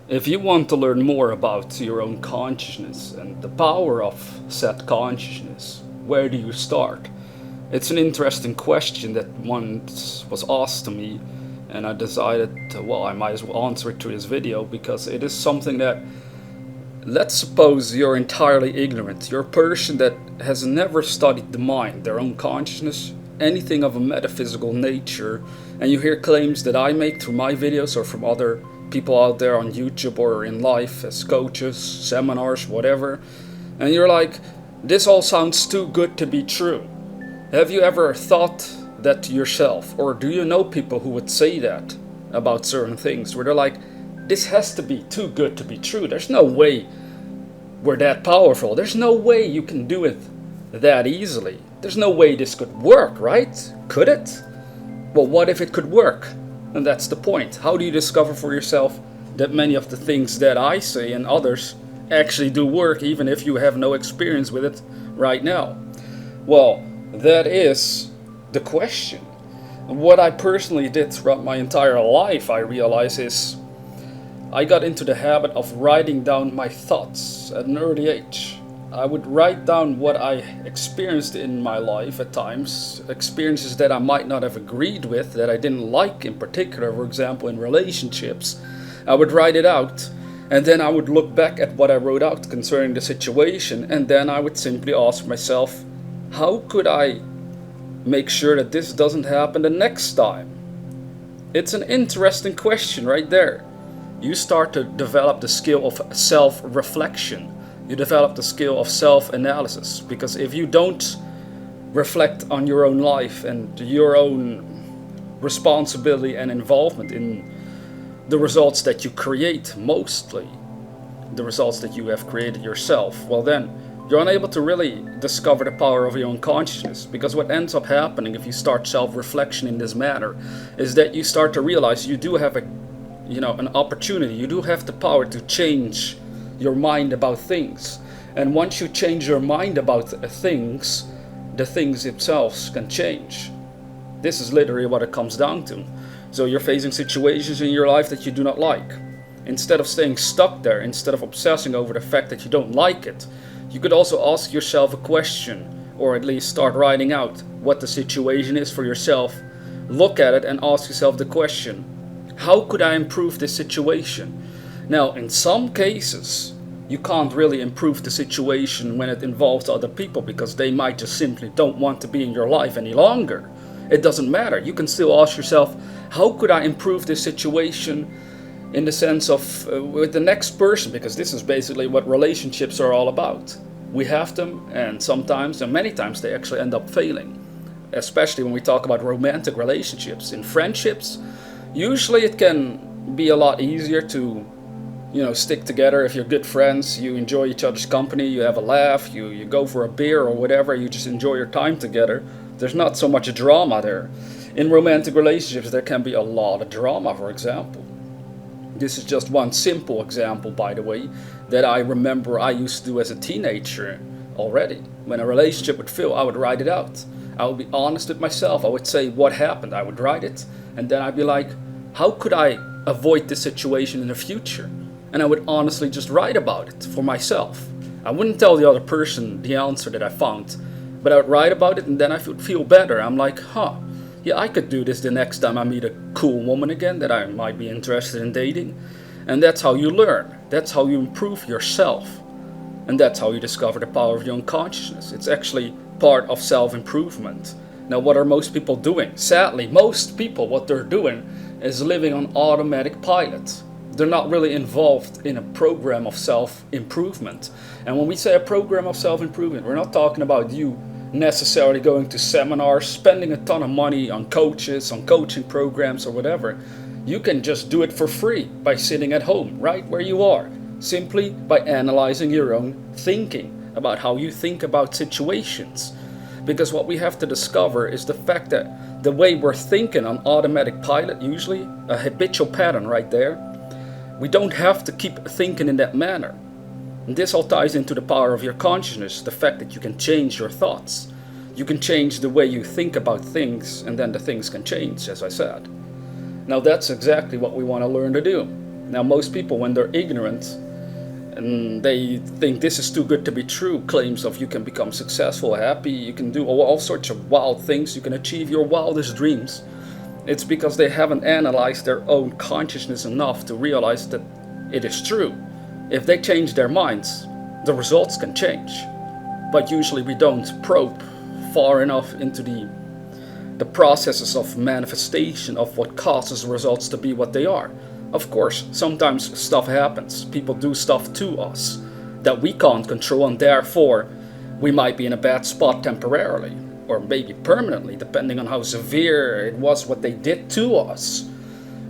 If you want to learn more about your own consciousness and the power of said consciousness, where do you start? It's an interesting question that once was asked to me, and I decided, well, I might as well answer it through this video because it is something that, let's suppose you're entirely ignorant. You're a person that has never studied the mind, their own consciousness, anything of a metaphysical nature, and you hear claims that I make through my videos or from other people out there on YouTube or in life as coaches, seminars, whatever, and you're like, this all sounds too good to be true. Have you ever thought that to yourself, or do you know people who would say that about certain things, where they're like, this has to be too good to be true. There's no way we're that powerful. There's no way you can do it that easily. There's no way this could work, right? Could it? Well, what if it could work? And that's the point. How do you discover for yourself that many of the things that I say and others actually do work, even if you have no experience with it right now? Well, that is the question. What I personally did throughout my entire life, I realize, is I got into the habit of writing down my thoughts at an early age. I would write down what I experienced in my life at times, experiences that I might not have agreed with, that I didn't like in particular, for example, in relationships. I would write it out, and then I would look back at what I wrote out concerning the situation, and then I would simply ask myself, how could I make sure that this doesn't happen the next time? It's an interesting question right there. You start to develop the skill of self-reflection. You develop the skill of self-analysis, because if you don't reflect on your own life and your own responsibility and involvement in the results that you create, mostly the results that you have created yourself, well then you're unable to really discover the power of your own consciousness. Because what ends up happening if you start self-reflection in this manner is that you start to realize you do have an opportunity, you do have the power to change your mind about things. And once you change your mind about things, the things themselves can change. This is literally what it comes down to. So you're facing situations in your life that you do not like. Instead of staying stuck there, instead of obsessing over the fact that you don't like it, you could also ask yourself a question, or at least start writing out what the situation is for yourself. Look at it and ask yourself the question, how could I improve this situation? Now, in some cases, you can't really improve the situation when it involves other people, because they might just simply don't want to be in your life any longer. It doesn't matter. You can still ask yourself, how could I improve this situation in the sense of with the next person? Because this is basically what relationships are all about. We have them, and sometimes, and many times, they actually end up failing. Especially when we talk about romantic relationships. In friendships, usually it can be a lot easier to stick together. If you're good friends, you enjoy each other's company, you have a laugh, you go for a beer or whatever, you just enjoy your time together. There's not so much drama there. In romantic relationships, there can be a lot of drama, for example. This is just one simple example, by the way, that I remember I used to do as a teenager already. When a relationship would fail, I would write it out. I would be honest with myself. I would say what happened. I would write it, and then I'd be like, how could I avoid this situation in the future? And I would honestly just write about it for myself. I wouldn't tell the other person the answer that I found, but I would write about it, and then I would feel better. I'm like, yeah, I could do this the next time I meet a cool woman again that I might be interested in dating. And that's how you learn. That's how you improve yourself. And that's how you discover the power of your own consciousness. It's actually part of self-improvement. Now, what are most people doing? Sadly, most people, what they're doing is living on automatic pilot. They're not really involved in a program of self-improvement. And when we say a program of self-improvement, we're not talking about you necessarily going to seminars, spending a ton of money on coaches, on coaching programs or whatever. You can just do it for free by sitting at home, right where you are, simply by analyzing your own thinking about how you think about situations. Because what we have to discover is the fact that the way we're thinking on automatic pilot, usually a habitual pattern right there, we don't have to keep thinking in that manner. And this all ties into the power of your consciousness, the fact that you can change your thoughts. You can change the way you think about things, and then the things can change, as I said. Now that's exactly what we want to learn to do. Now, most people, when they're ignorant and they think this is too good to be true, claims of you can become successful, happy, you can do all sorts of wild things, you can achieve your wildest dreams, it's because they haven't analyzed their own consciousness enough to realize that it is true. If they change their minds, the results can change. But usually we don't probe far enough into the processes of manifestation of what causes results to be what they are. Of course, sometimes stuff happens. People do stuff to us that we can't control, and therefore we might be in a bad spot temporarily, or maybe permanently, depending on how severe it was what they did to us.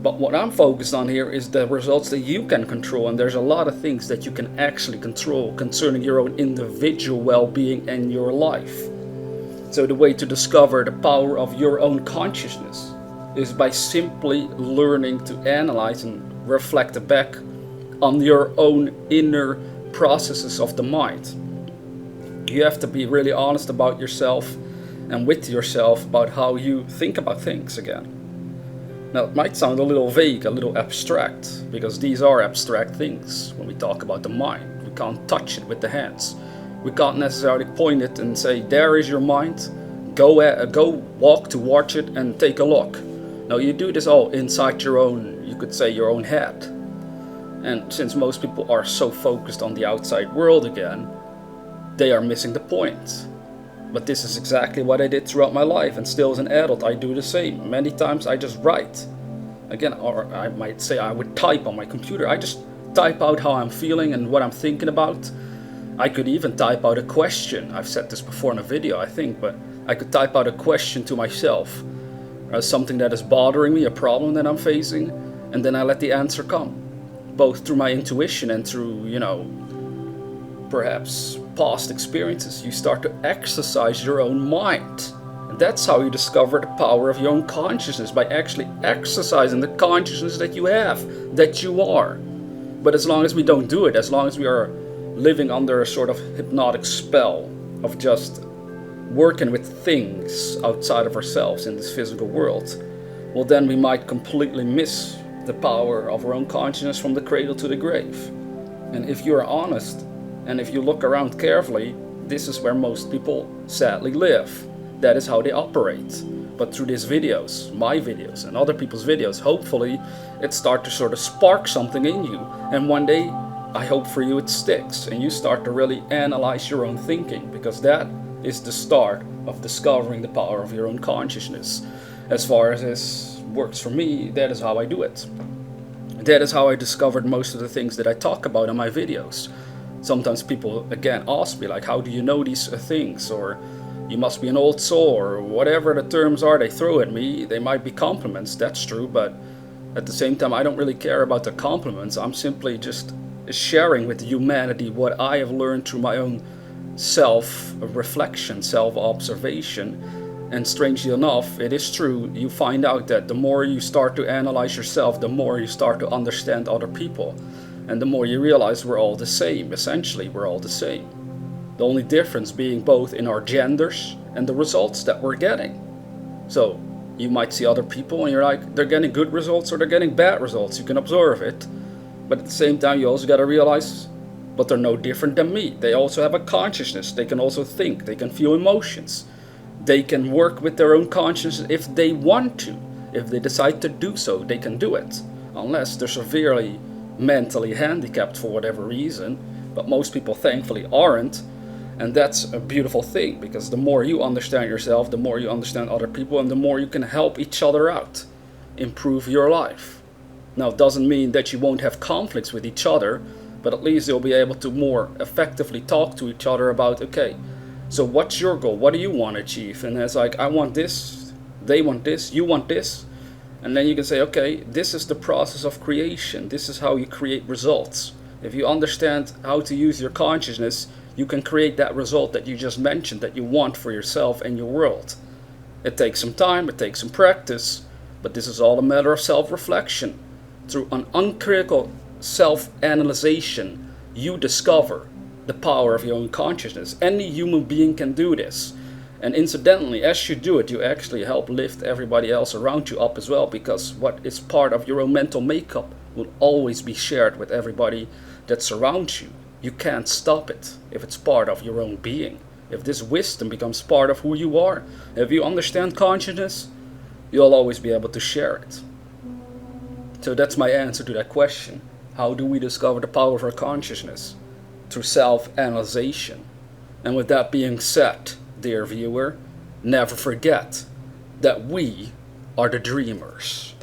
But what I'm focused on here is the results that you can control, and there's a lot of things that you can actually control concerning your own individual well-being and your life. So the way to discover the power of your own consciousness is by simply learning to analyze and reflect back on your own inner processes of the mind. You have to be really honest about yourself and with yourself about how you think about things again. Now, it might sound a little vague, a little abstract, because these are abstract things when we talk about the mind. We can't touch it with the hands. We can't necessarily point it and say, there is your mind, go walk towards it and take a look. No, you do this all inside your own, you could say, your own head. And since most people are so focused on the outside world again, they are missing the point. But this is exactly what I did throughout my life, and still as an adult I do the same. Many times I just write. Again, or I might say I would type on my computer. I just type out how I'm feeling and what I'm thinking about. I could even type out a question. I've said this before in a video, I think, but I could type out a question to myself. Something that is bothering me, a problem that I'm facing, and then I let the answer come. Both through my intuition and through, perhaps past experiences. You start to exercise your own mind. And that's how you discover the power of your own consciousness, by actually exercising the consciousness that you have, that you are. But as long as we don't do it, as long as we are living under a sort of hypnotic spell of just working with things outside of ourselves in this physical world, well, then we might completely miss the power of our own consciousness from the cradle to the grave. And if you're honest, and if you look around carefully, this is where most people sadly live. That is how they operate. But through these videos, my videos and other people's videos, hopefully it starts to sort of spark something in you. And one day, I hope for you it sticks and you start to really analyze your own thinking, because that is the start of discovering the power of your own consciousness. As far as this works for me, that is how I do it. That is how I discovered most of the things that I talk about in my videos. Sometimes people again ask me, like, how do you know these things? Or you must be an old soul, or whatever the terms are they throw at me. They might be compliments, that's true, but at the same time I don't really care about the compliments. I'm simply just sharing with humanity what I have learned through my own self-reflection, self-observation. And strangely enough, it is true, you find out that the more you start to analyze yourself, the more you start to understand other people. And the more you realize we're all the same. Essentially, we're all the same. The only difference being both in our genders and the results that we're getting. So, you might see other people and you're like, they're getting good results or they're getting bad results. You can observe it. But at the same time, you also got to realize, but they're no different than me. They also have a consciousness. They can also think. They can feel emotions. They can work with their own consciousness if they want to. If they decide to do so, they can do it. Unless they're severely mentally handicapped for whatever reason, but most people thankfully aren't, and that's a beautiful thing, because the more you understand yourself, the more you understand other people, and the more you can help each other out, improve your life. Now, it doesn't mean that you won't have conflicts with each other, but at least you'll be able to more effectively talk to each other about, okay, so what's your goal? What do you want to achieve? And it's like, I want this, they want this, you want this. And then you can say, okay, this is the process of creation. This is how you create results. If you understand how to use your consciousness, you can create that result that you just mentioned that you want for yourself and your world. It takes some time, it takes some practice, but this is all a matter of self-reflection. Through an uncritical self-analyzation, you discover the power of your own consciousness. Any human being can do this. And incidentally, as you do it, you actually help lift everybody else around you up as well, because what is part of your own mental makeup will always be shared with everybody that surrounds you. You can't stop it if it's part of your own being. If this wisdom becomes part of who you are, if you understand consciousness, you'll always be able to share it. So that's my answer to that question. How do we discover the power of our consciousness? Through self-analyzation. And with that being said, dear viewer, never forget that we are the dreamers.